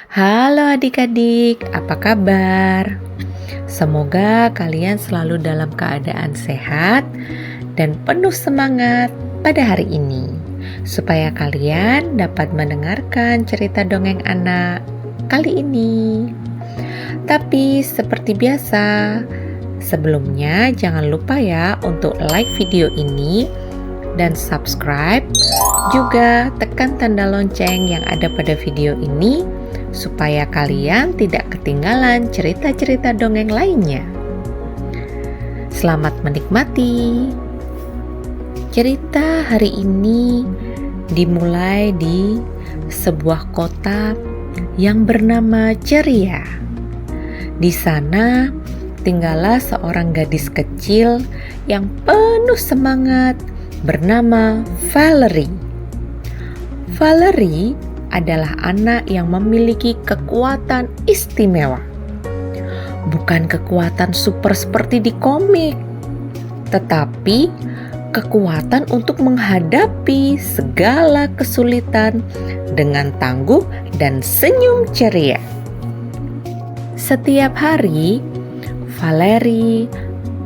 Halo adik-adik, apa kabar? Semoga kalian selalu dalam keadaan sehat dan penuh semangat pada hari ini, supaya kalian dapat mendengarkan cerita dongeng anak kali ini. Tapi seperti biasa, sebelumnya jangan lupa ya untuk like video ini dan subscribe, juga tekan tanda lonceng yang ada pada video ini supaya kalian tidak ketinggalan cerita-cerita dongeng lainnya. Selamat menikmati. Cerita hari ini dimulai di sebuah kota yang bernama Ceria. Di sana tinggallah seorang gadis kecil yang penuh semangat bernama Valerie. Valerie adalah anak yang memiliki kekuatan istimewa. Bukan kekuatan super seperti di komik, tetapi kekuatan untuk menghadapi segala kesulitan dengan tangguh dan senyum ceria. Setiap hari, Valerie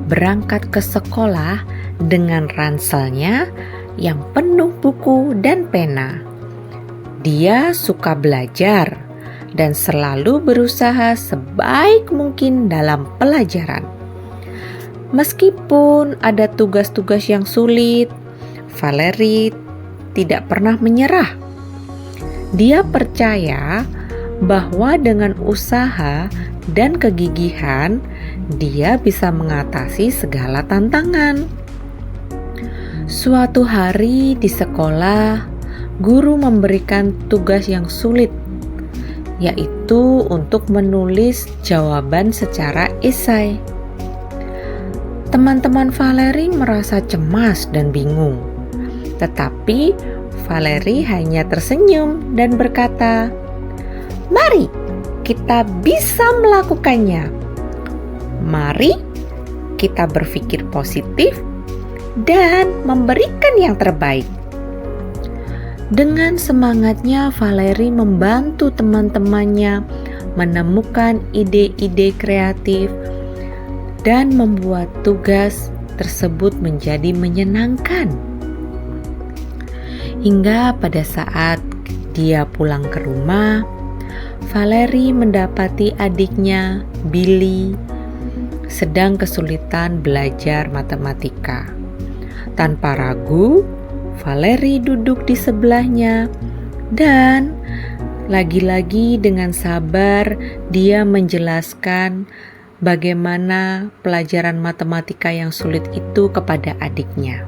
berangkat ke sekolah dengan ranselnya yang penuh buku dan pena. Dia suka belajar dan selalu berusaha sebaik mungkin dalam pelajaran. Meskipun ada tugas-tugas yang sulit, Valerie tidak pernah menyerah. Dia percaya bahwa dengan usaha dan kegigihan, dia bisa mengatasi segala tantangan. Suatu hari di sekolah, guru memberikan tugas yang sulit, yaitu untuk menulis jawaban secara esai. Teman-teman Valerie merasa cemas dan bingung, tetapi Valerie hanya tersenyum dan berkata, "Mari, kita bisa melakukannya. Mari kita berpikir positif dan memberikan yang terbaik." Dengan semangatnya, Valerie membantu teman-temannya menemukan ide-ide kreatif dan membuat tugas tersebut menjadi menyenangkan. Hingga pada saat dia pulang ke rumah, Valerie mendapati adiknya, Billy, sedang kesulitan belajar matematika. Tanpa ragu, Valerie duduk di sebelahnya dan lagi-lagi dengan sabar dia menjelaskan bagaimana pelajaran matematika yang sulit itu kepada adiknya.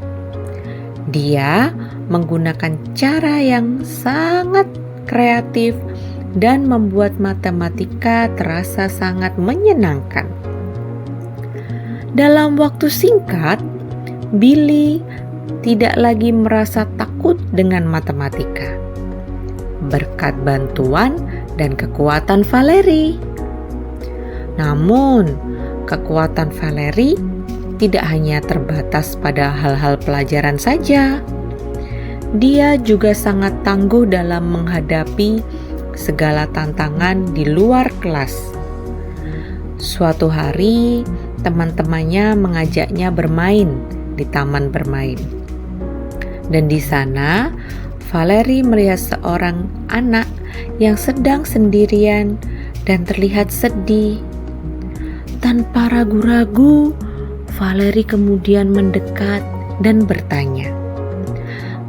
Dia menggunakan cara yang sangat kreatif dan membuat matematika terasa sangat menyenangkan. Dalam waktu singkat, Billy tidak lagi merasa takut dengan matematika berkat bantuan dan kekuatan Valerie. Namun, kekuatan Valerie tidak hanya terbatas pada hal-hal pelajaran saja. Dia juga sangat tangguh dalam menghadapi segala tantangan di luar kelas. Suatu hari, teman-temannya mengajaknya bermain di taman bermain. Dan di sana, Valerie melihat seorang anak yang sedang sendirian dan terlihat sedih. Tanpa ragu-ragu, Valerie kemudian mendekat dan bertanya,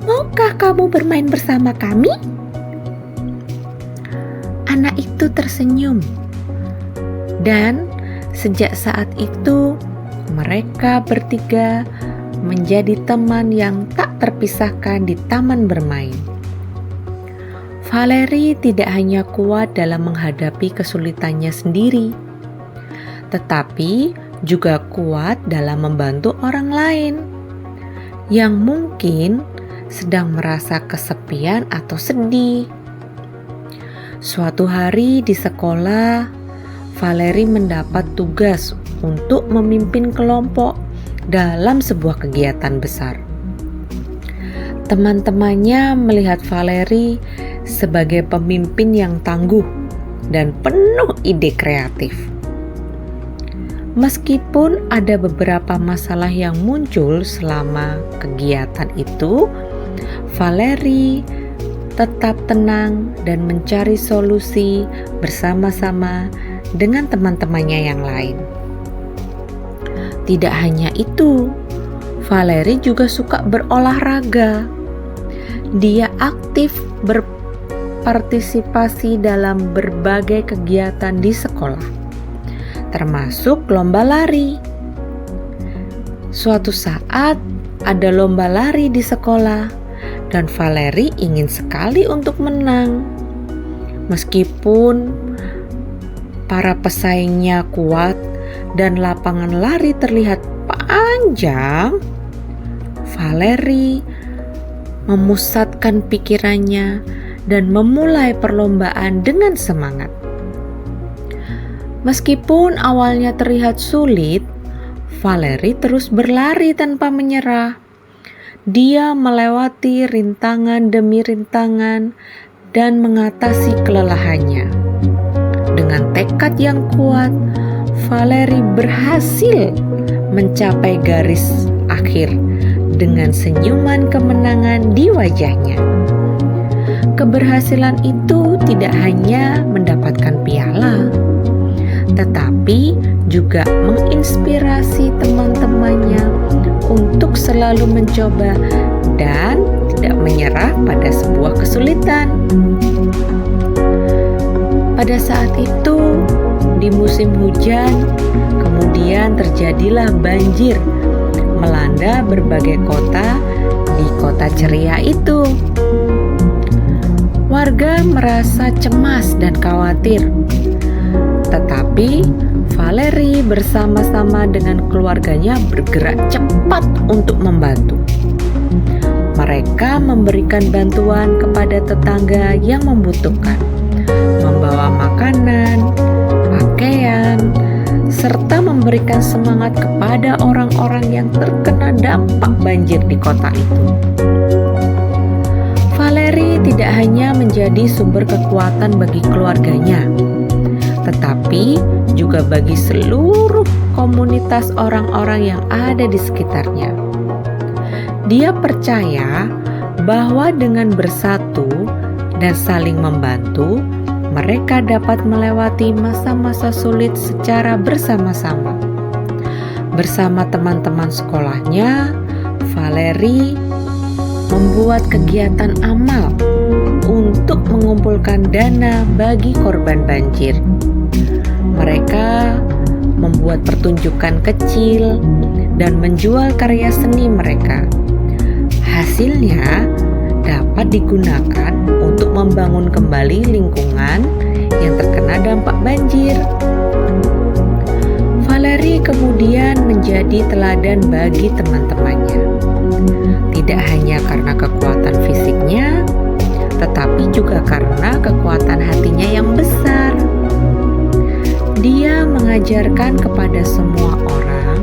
"Maukah kamu bermain bersama kami?" Anak itu tersenyum. Dan sejak saat itu, mereka bertiga menjadi teman yang tak terpisahkan di taman bermain. Valerie tidak hanya kuat dalam menghadapi kesulitannya sendiri, tetapi juga kuat dalam membantu orang lain yang mungkin sedang merasa kesepian atau sedih. Suatu hari di sekolah, Valerie mendapat tugas untuk memimpin kelompok dalam sebuah kegiatan besar. Teman-temannya melihat Valerie sebagai pemimpin yang tangguh dan penuh ide kreatif. Meskipun ada beberapa masalah yang muncul selama kegiatan itu, Valerie tetap tenang dan mencari solusi bersama-sama dengan teman-temannya yang lain. Tidak hanya itu, Valerie juga suka berolahraga. Dia aktif berpartisipasi dalam berbagai kegiatan di sekolah, termasuk lomba lari. Suatu saat ada lomba lari di sekolah dan Valerie ingin sekali untuk menang. Meskipun para pesaingnya kuat dan lapangan lari terlihat panjang, Valerie memusatkan pikirannya dan memulai perlombaan dengan semangat. Meskipun awalnya terlihat sulit, Valerie terus berlari tanpa menyerah. Dia melewati rintangan demi rintangan dan mengatasi kelelahannya. Dengan tekad yang kuat, Valerie berhasil mencapai garis akhir dengan senyuman kemenangan di wajahnya. Keberhasilan itu tidak hanya mendapatkan piala, tetapi juga menginspirasi teman-temannya untuk selalu mencoba dan tidak menyerah pada sebuah kesulitan. Pada saat itu, di musim hujan, kemudian terjadilah banjir melanda berbagai kota di kota ceria itu. Warga merasa cemas dan khawatir, tetapi Valerie bersama-sama dengan keluarganya bergerak cepat untuk membantu. Mereka memberikan bantuan kepada tetangga yang membutuhkan, membawa makanan, pakaian, serta memberikan semangat kepada orang-orang yang terkena dampak banjir di kota itu. Valerie tidak hanya menjadi sumber kekuatan bagi keluarganya, tetapi juga bagi seluruh komunitas orang-orang yang ada di sekitarnya. Dia percaya bahwa dengan bersatu dan saling membantu, mereka dapat melewati masa-masa sulit secara bersama-sama. Bersama teman-teman sekolahnya, Valerie membuat kegiatan amal untuk mengumpulkan dana bagi korban banjir. Mereka membuat pertunjukan kecil dan menjual karya seni mereka. Hasilnya dapat digunakan untuk membangun kembali lingkungan yang terkena dampak banjir. Valerie kemudian menjadi teladan bagi teman-temannya. Tidak hanya karena kekuatan fisiknya, tetapi juga karena kekuatan hatinya yang besar. Dia mengajarkan kepada semua orang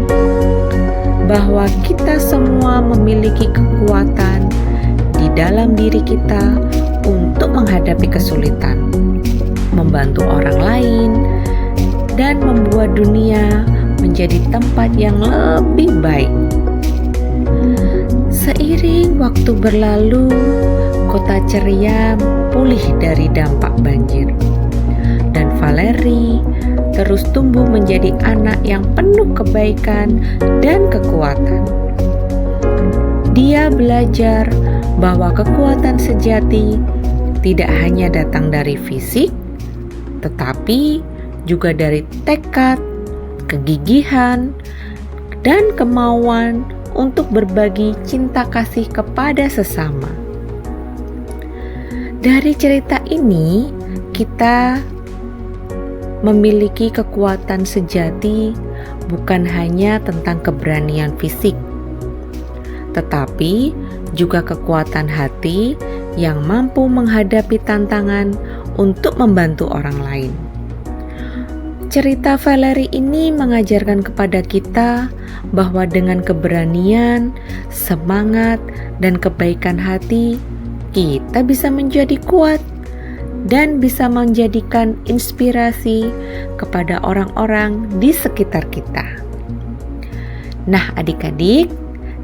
bahwa kita semua memiliki kekuatan di dalam diri kita untuk menghadapi kesulitan, membantu orang lain, dan membuat dunia menjadi tempat yang lebih baik. Seiring waktu berlalu, kota ceria pulih dari dampak banjir, dan Valerie terus tumbuh menjadi anak yang penuh kebaikan dan kekuatan. Dia belajar bahwa kekuatan sejati tidak hanya datang dari fisik, tetapi juga dari tekad, kegigihan, dan kemauan untuk berbagi cinta kasih kepada sesama. Dari cerita ini, kita memiliki kekuatan sejati bukan hanya tentang keberanian fisik, tetapi juga kekuatan hati yang mampu menghadapi tantangan untuk membantu orang lain. Cerita Valerie ini mengajarkan kepada kita bahwa dengan keberanian, semangat, dan kebaikan hati, kita bisa menjadi kuat dan bisa menjadikan inspirasi kepada orang-orang di sekitar kita. Nah, adik-adik,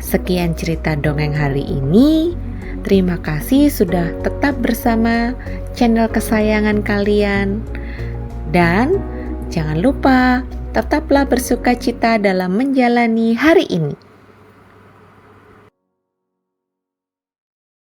sekian cerita dongeng hari ini. Terima kasih sudah tetap bersama channel kesayangan kalian. Dan jangan lupa, tetaplah bersukacita dalam menjalani hari ini.